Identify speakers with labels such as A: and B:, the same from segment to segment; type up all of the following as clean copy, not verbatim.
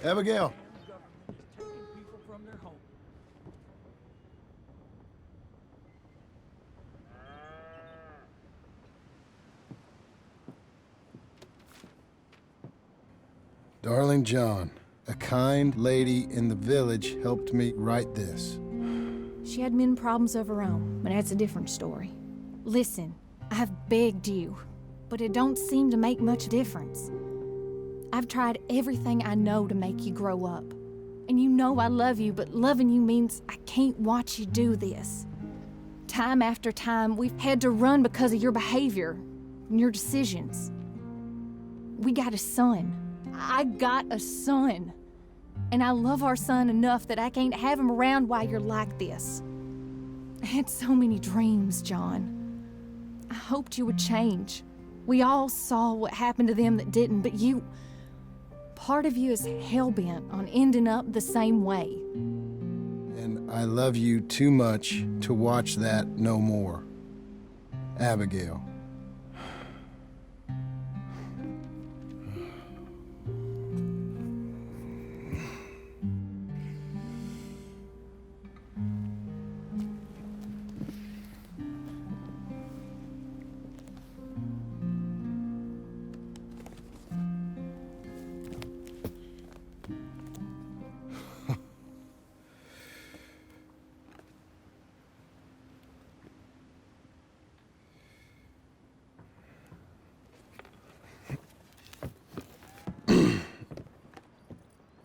A: Abigail. Darling John, a kind lady in the village helped me write this.
B: She had men problems of her own, but that's a different story. Listen, I've begged you, but it don't seem to make much difference. I've tried everything I know to make you grow up. And you know I love you, but loving you means I can't watch you do this. Time after time, we've had to run because of your behavior and your decisions. We got a son. I got a son. And I love our son enough that I can't have him around while you're like this. I had so many dreams, John. I hoped you would change. We all saw what happened to them that didn't, but you... Part of you is hell-bent on ending up the same way.
A: And I love you too much to watch that no more. Abigail.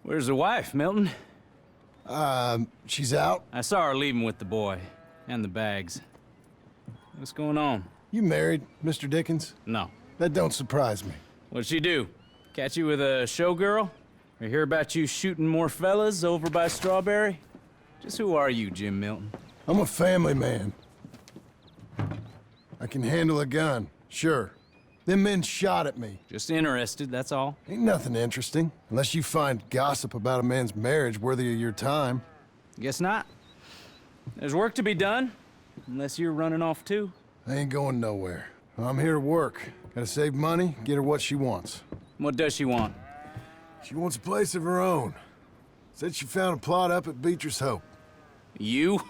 C: Where's the wife, Milton?
A: She's out?
C: I saw her leaving with the boy. And the bags. What's going on?
A: You married, Mr. Dickens?
C: No.
A: That don't surprise me.
C: What'd she do? Catch you with a showgirl? Or hear about you shooting more fellas over by Strawberry? Just who are you, Jim Milton?
A: I'm a family man. I can handle a gun, sure. Them men shot at me.
C: Just interested, that's all.
A: Ain't nothing interesting, unless you find gossip about a man's marriage worthy of your time.
C: Guess not. There's work to be done, unless you're running off too.
A: I ain't going nowhere. I'm here to work. Gotta save money, get her what she wants.
C: What does she want?
A: She wants a place of her own. Said she found a plot up at Beecher's Hope.
C: You?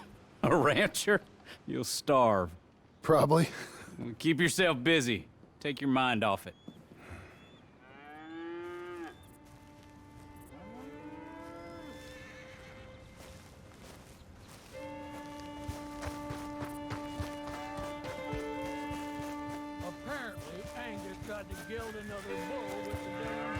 C: A rancher? You'll starve.
A: Probably.
C: Keep yourself busy. Take your mind off it.
D: Apparently, Angus tried to gild another bull with the damn...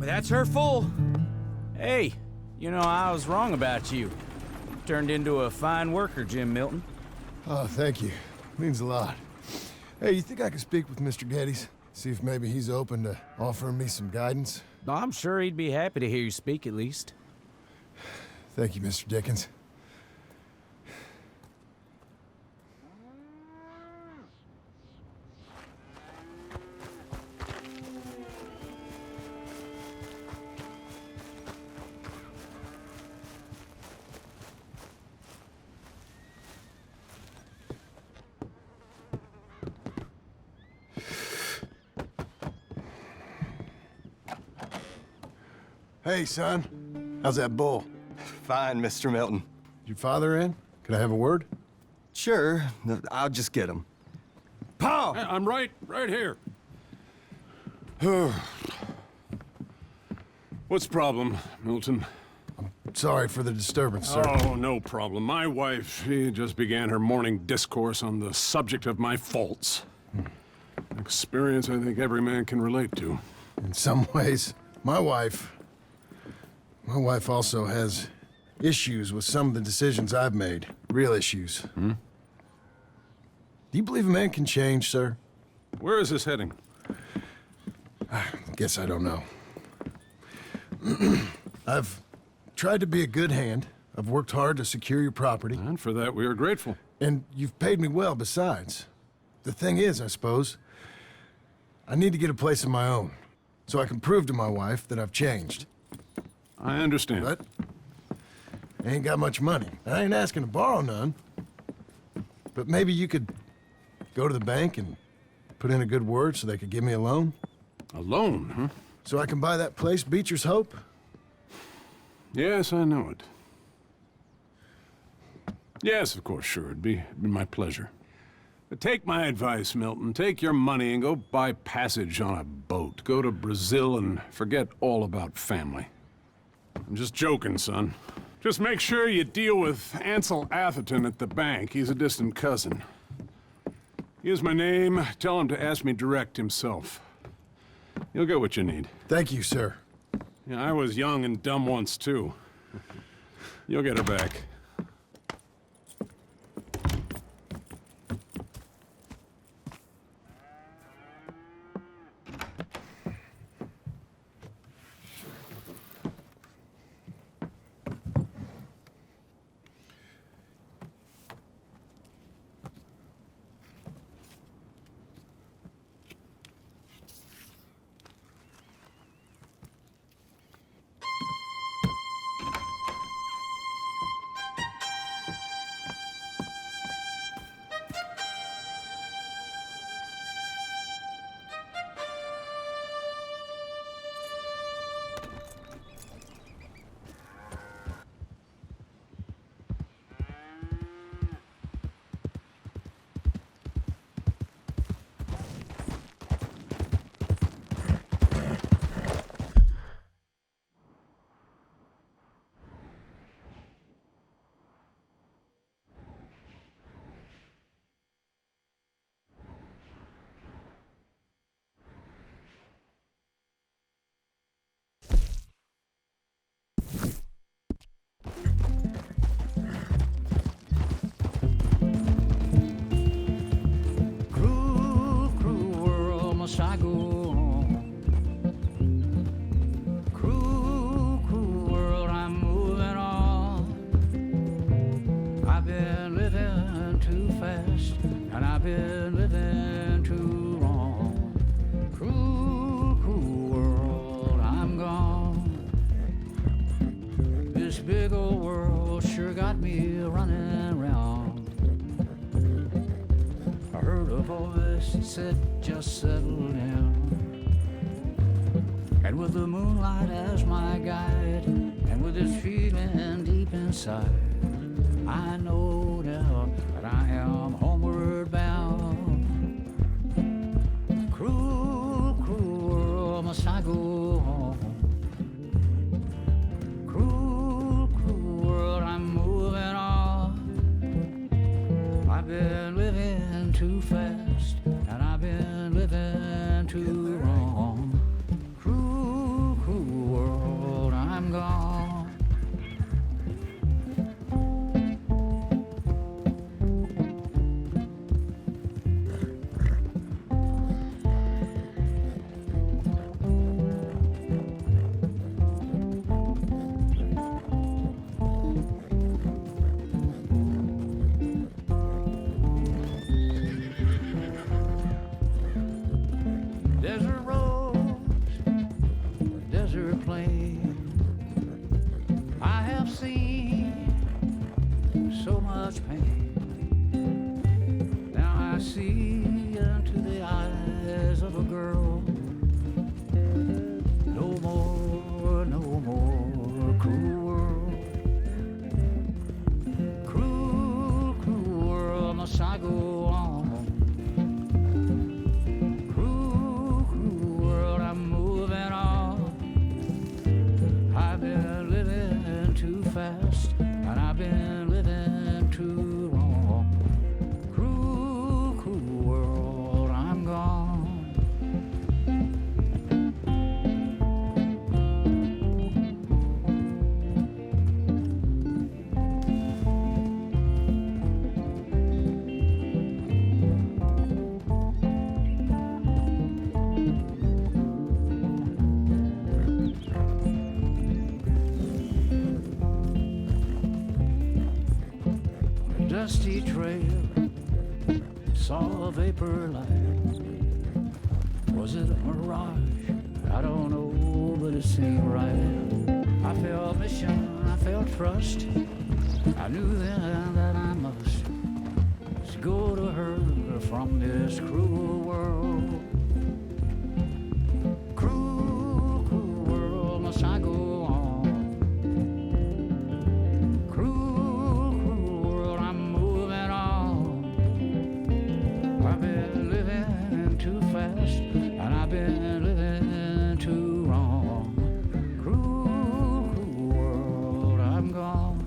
C: That's her full. Hey, you know, I was wrong about you. Turned into a fine worker, Jim Milton.
A: Oh, thank you. Means a lot. Hey, you think I could speak with Mr. Geddes? See if maybe he's open to offering me some guidance?
C: I'm sure he'd be happy to hear you speak at least.
A: Thank you, Mr. Dickens. Hey, son. How's that bull?
E: Fine, Mr. Milton.
A: Your father in? Could I have a word?
E: Sure, I'll just get him. Pa!
D: I'm right here.
F: What's the problem, Milton?
A: Sorry for the disturbance, sir.
F: Oh, no problem. My wife, she just began her morning discourse on the subject of my faults. Experience I think every man can relate to.
A: In some ways, my wife also has issues with some of the decisions I've made. Real issues. Do you believe a man can change, sir?
F: Where is this heading?
A: Guess I don't know. I've tried to be a good hand. I've worked hard to secure your property.
F: And for that, we are grateful.
A: And you've paid me well besides. The thing is, I suppose, I need to get a place of my own. So I can prove to my wife that I've changed.
F: I understand.
A: But I ain't got much money. I ain't asking to borrow none. But maybe you could go to the bank and put in a good word so they could give me a loan?
F: A loan, huh?
A: So I can buy that place, Beecher's Hope?
F: Yes, I know it. Yes, of course, sure. It'd be my pleasure. But take my advice, Milton. Take your money and go buy passage on a boat. Go to Brazil and forget all about family. I'm just joking, son. Just make sure you deal with Ansel Atherton at the bank. He's a distant cousin. Here's my name. Tell him to ask me direct himself. You'll get what you need.
A: Thank you, sir.
F: Yeah, I was young and dumb once, too. You'll get her back.
D: Cruel, cruel world, must I go on? Cruel, cruel world, I'm moving on. I've been living too fast, and I've been living too wrong. Cruel, cruel world, I'm gone. This big old world sure got me running round. I heard a voice that said, just settle down. And with the moonlight as my guide, and with this feeling deep inside, I know now that I am homeward bound. Cruel, cruel world, must I go home? Cruel, cruel world, I'm moving on. I've been living too fast, and I've been living too wrong. Cruel, cruel world, I'm gone. much pain. Now I see into the eyes of a girl. No more, no more cruel world. Cruel, cruel world, must I go on? Cruel, cruel world, I'm moving on. I've been living too fast, and I've been living too long. Cruel, cruel world, I'm gone. Dusty trail, saw a vapor light. Was it a mirage? I don't know, but it seemed right. I felt mission, I felt trust. I knew then that I must go to her from this cruel world. Cruel, cruel world, must I go on? Cruel, cruel world, I'm moving on. I've been living too fast, and I've been living too wrong. Cruel, cruel world, I'm gone.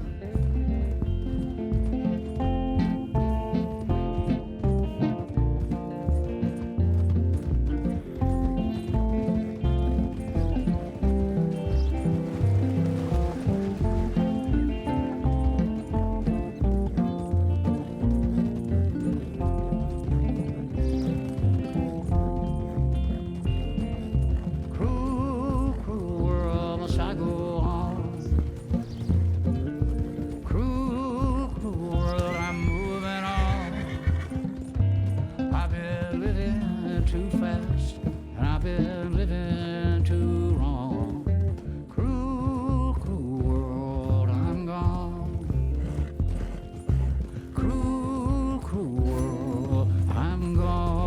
D: Cruel, cruel world, must I go on? Cruel, cruel world, I'm moving on. I've been living too fast, and I've been living too wrong. Cruel, cruel world, I'm gone. Cruel, cruel world, I'm gone.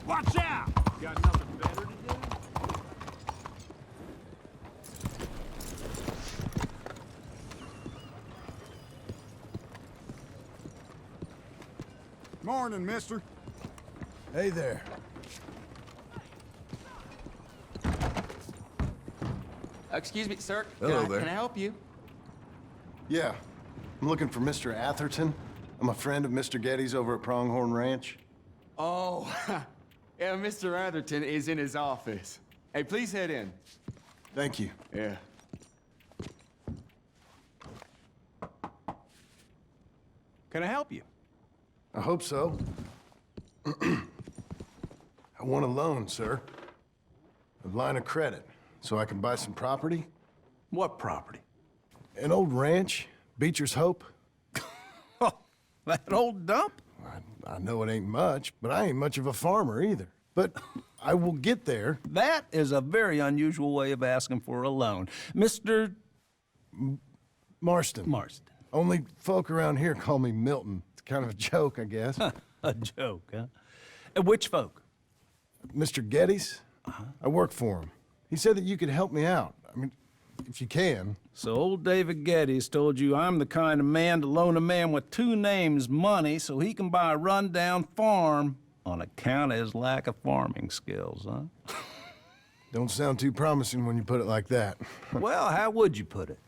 F: Watch out! Got nothing better to do?
G: Morning, mister.
A: Hey there.
H: Excuse me, sir.
A: Hello there.
H: Can I help you?
A: Yeah. I'm looking for Mr. Atherton. I'm a friend of Mr. Getty's over at Pronghorn Ranch.
H: Oh, yeah, Mr. Atherton is in his office. Hey, please head in.
A: Thank you.
H: Yeah.
F: Can I help you?
A: I hope so. I want a loan, sir. A line of credit, so I can buy some property.
F: What property?
A: An old ranch, Beecher's Hope.
F: Oh, that old dump?
A: I know it ain't much, but I ain't much of a farmer either. But I will get there.
I: That is a very unusual way of asking for a loan. Mr.
A: Marston.
I: Marston.
A: Only folk around here call me Milton. It's kind of a joke, I guess.
I: A joke, huh? Which folk?
A: Mr. Getty's? I work for him. He said that you could help me out. I mean, if you can.
I: So old David Geddes told you I'm the kind of man to loan a man with two names money so he can buy a rundown farm on account of his lack of farming skills, huh?
A: Don't sound too promising when you put it like that.
I: Well, how would you put it?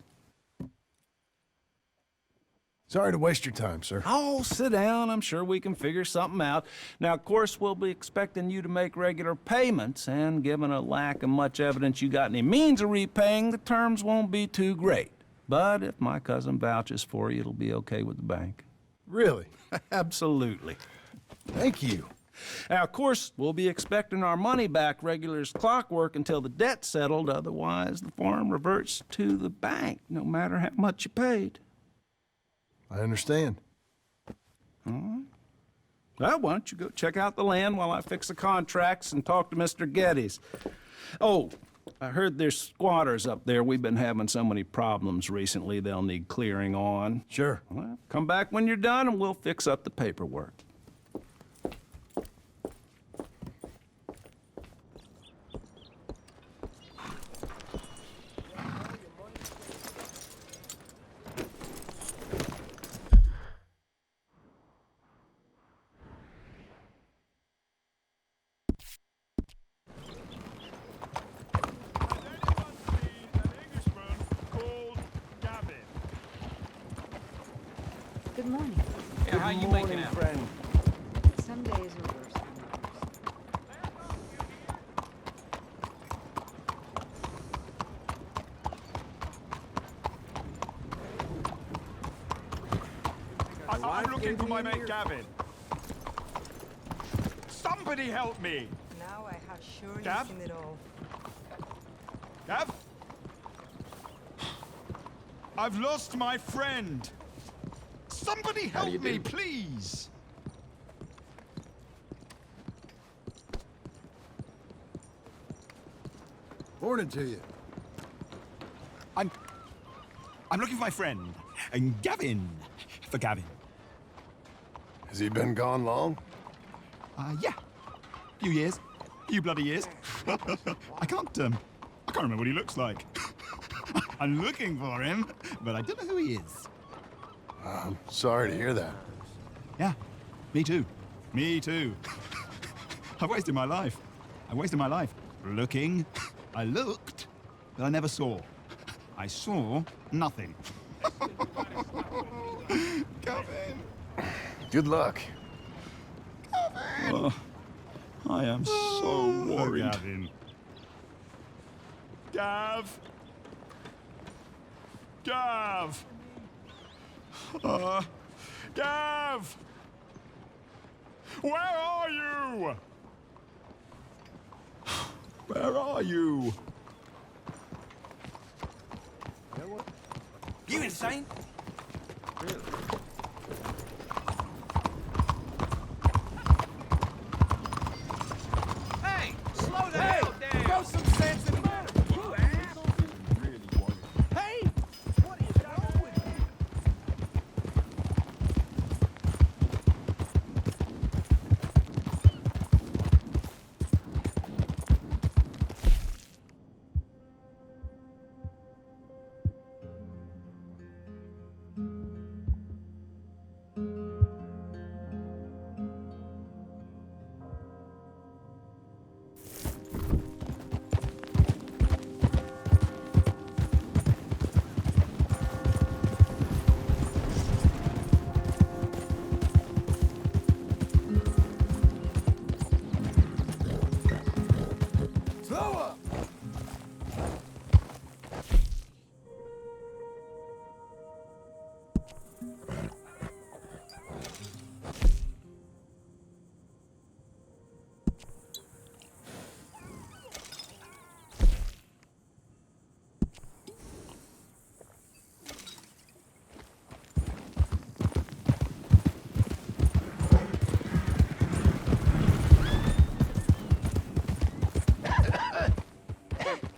A: Sorry to waste your time, sir.
I: Oh, sit down. I'm sure we can figure something out. Now, of course, we'll be expecting you to make regular payments, and given a lack of much evidence you got any means of repaying, the terms won't be too great. But if my cousin vouches for you, it'll be okay with the bank.
A: Really?
I: Absolutely.
A: Thank you.
I: Now, of course, we'll be expecting our money back regular as clockwork until the debt's settled. Otherwise, the farm reverts to the bank, no matter how much you paid.
A: I understand.
I: Well, why don't you go check out the land while I fix the contracts and talk to Mr. Geddes? Oh, I heard there's squatters up there. We've been having so many problems recently, they'll need clearing on.
A: Sure.
I: Well, come back when you're done and we'll fix up the paperwork.
G: Good morning.
C: Yeah, how you making out?
E: friend.
G: Some days are worse than
J: I'm looking for my mate Gavin. Somebody help me!
K: Now I have surely
J: Gav?
K: seen it all.
J: Gav? I've lost my friend. Somebody help me, please!
A: Morning to you.
J: I'm looking for my friend. And Gavin. For Gavin.
A: Has he been gone long?
J: Yeah. Few years. Few bloody years. I can't remember what he looks like. I'm looking for him, but I don't know who he is.
A: I'm sorry to hear that.
J: Yeah, me too. Me too. I've wasted my life. I wasted my life looking. I looked, but I never saw. I saw nothing. Gavin.
A: Good luck.
J: Oh, I am so worried. Gavin. Gav. Gav. Gav! Where are you? Where are you?
E: You insane?
C: Hey, slow the hell down! Throw some sense in the Hey! What is wrong with you?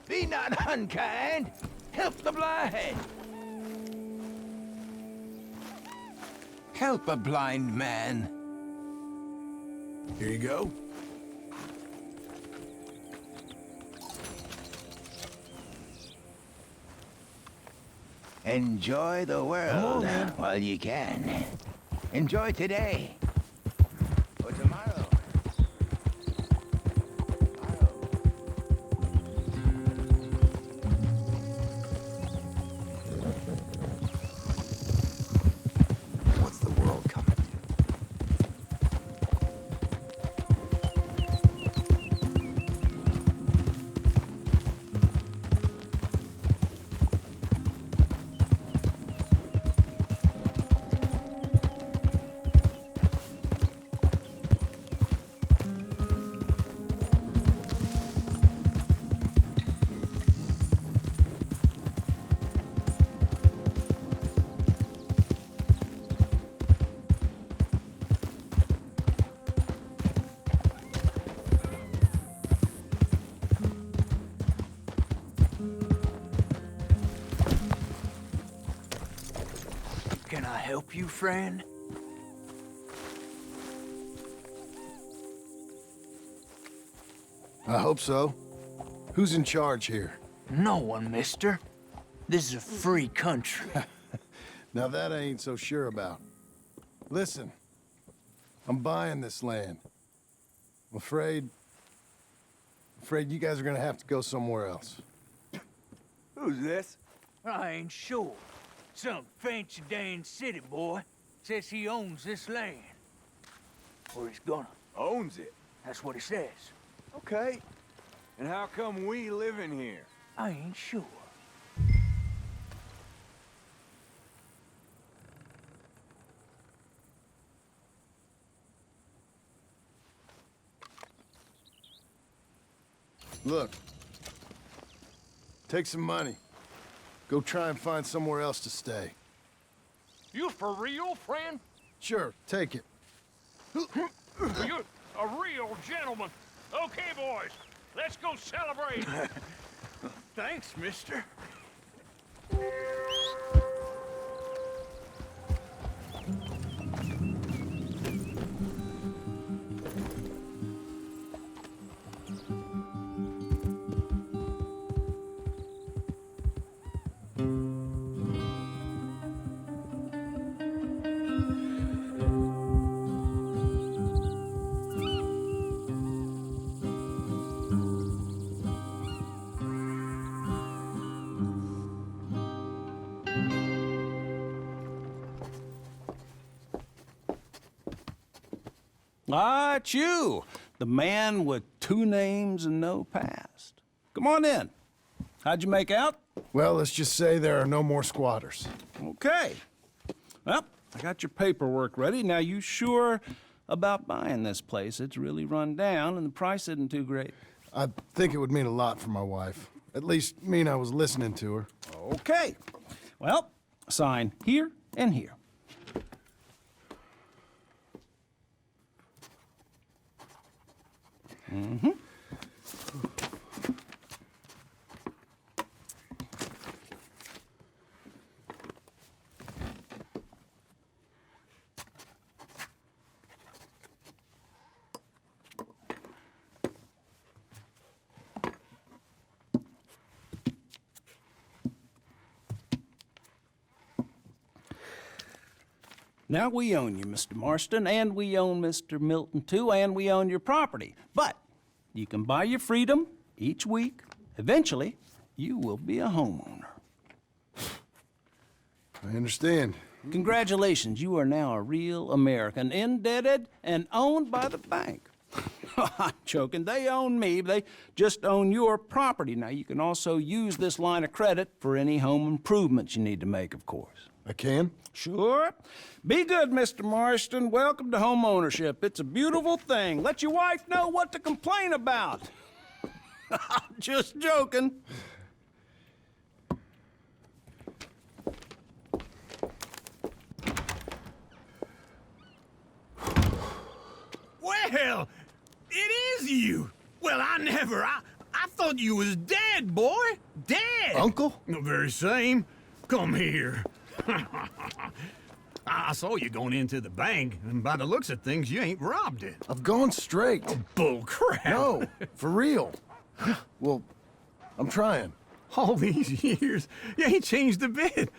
L: Be not unkind. Help the blind. Help a blind man.
A: Here you go.
L: Enjoy the world while you can. Enjoy today. For tomorrow.
A: What's the world coming to?
L: help you, friend?
A: I hope so. Who's in charge here?
L: No one, mister. This is a free country.
A: Now that I ain't so sure about. Listen, I'm buying this land. I'm afraid you guys are gonna have to go somewhere else.
L: Who's this? I ain't sure. Some fancy Dan city boy says he owns this land. Or he's gonna.
H: Owns it.
L: That's what he says.
H: Okay. And how come we live in here?
L: I ain't sure.
A: Look, take some money. Go try and find somewhere else to stay.
K: You for real, friend?
A: Sure, take it.
K: You're a real gentleman. Okay, boys, let's go celebrate.
L: Thanks, mister.
I: Ah, it's you, the man with 2 names and no past. Come on in. How'd you make out?
A: Well, let's just say there are no more squatters.
I: Okay. Well, I got your paperwork ready. Now, you sure about buying this place? It's really run down, and the price isn't too great.
A: I think it would mean a lot for my wife. At least mean I was listening to her.
I: Okay. Well, sign here and here. Mm-hmm. Now we own you, Mr. Marston, and we own Mr. Milton too, and we own your property. But you can buy your freedom each week. Eventually, you will be a homeowner.
A: I understand.
I: Congratulations, you are now a real American, indebted and owned by the bank. I'm joking, they own me, they just own your property. Now, you can also use this line of credit for any home improvements you need to make, of course.
A: I can?
I: Sure. Be good, Mr. Marston. Welcome to home ownership. It's a beautiful thing. Let your wife know what to complain about. Just joking.
K: Well, it is you. Well, I thought you was dead, boy. Dead.
A: Uncle?
K: The very same. Come here. I saw you going into the bank, and by the looks of things, you ain't robbed it.
A: I've gone straight.
K: Bull crap.
A: No, for real. Well, I'm trying.
K: All these years, you ain't changed a bit.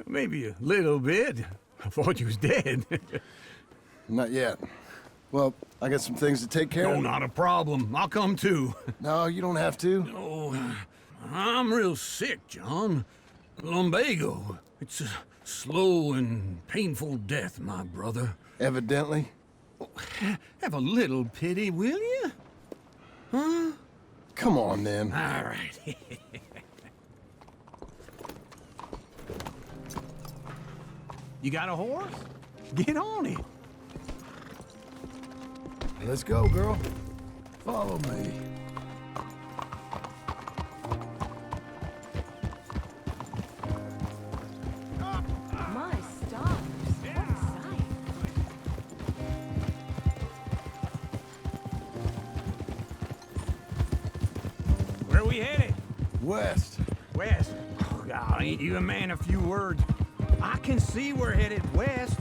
K: Maybe a little bit. I thought you was dead.
A: Not yet. Well, I got some things to take care
K: No,
A: of.
K: not a problem. I'll come too.
A: No, you don't have to.
K: Oh, I'm real sick, John. Lumbago. It's a slow and painful death, my brother.
A: Evidently.
K: Have a little pity, will you? Huh?
A: Come on, then.
K: All right. You got a horse? Get on it.
A: Let's go, girl. Follow me.
G: My stars. What a sight.
K: Where are we headed?
A: West.
K: West. Oh, God, ain't you a man of few words?
L: I can see we're headed west.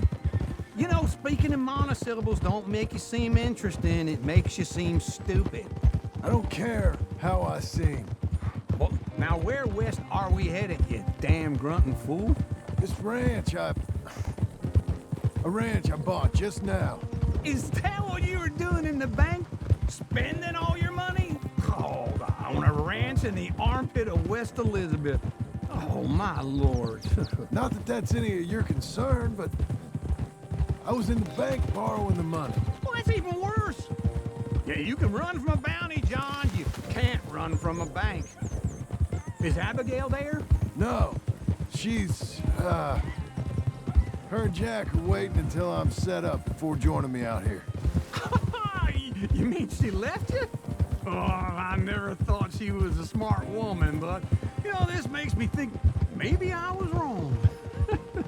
L: You know, speaking in monosyllables don't make you seem interesting. It makes you seem stupid.
A: I don't care how I seem.
L: Well, now where west are we headed, you damn grunting fool?
A: This ranch a ranch I bought just now.
L: Is that what you were doing in the bank? Spending all your money? Oh, on a ranch in the armpit of West Elizabeth. Oh, my lord.
A: Not that that's any of your concern, but I was in the bank borrowing the money.
L: Well, that's even worse. Yeah, you can run from a bounty, John. You can't run from a bank. Is Abigail there?
A: No, she's, her and Jack are waiting until I'm set up before joining me out here.
L: You mean she left you? Oh, I never thought she was a smart woman, but, you know, this makes me think maybe I was wrong.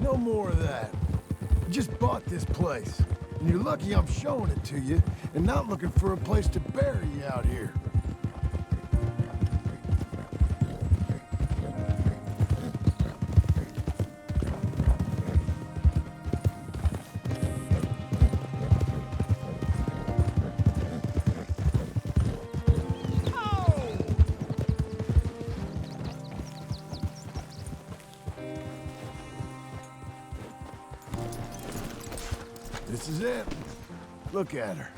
A: No more of that. I just bought this place, and you're lucky I'm showing it to you and not looking for a place to bury you out here. This is it. Look at her.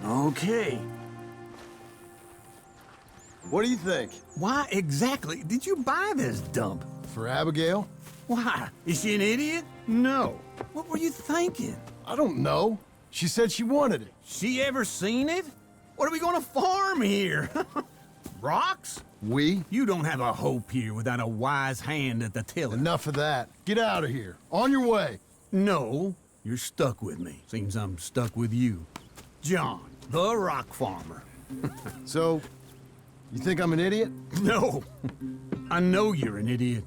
L: Okay.
A: What do you think?
L: Why exactly did you buy this dump?
A: For Abigail?
L: Why? Is she an idiot? No. What were you thinking?
A: I don't know. She said she wanted it.
L: She ever seen it? What are we gonna farm here? Rocks?
A: We?
L: You don't have a hope here without a wise hand at the tiller.
A: Enough of that. Get out of here. On your way.
L: No, you're stuck with me. Seems I'm stuck with you. John, the rock farmer.
A: So, you think I'm an idiot?
L: No. I know you're an idiot.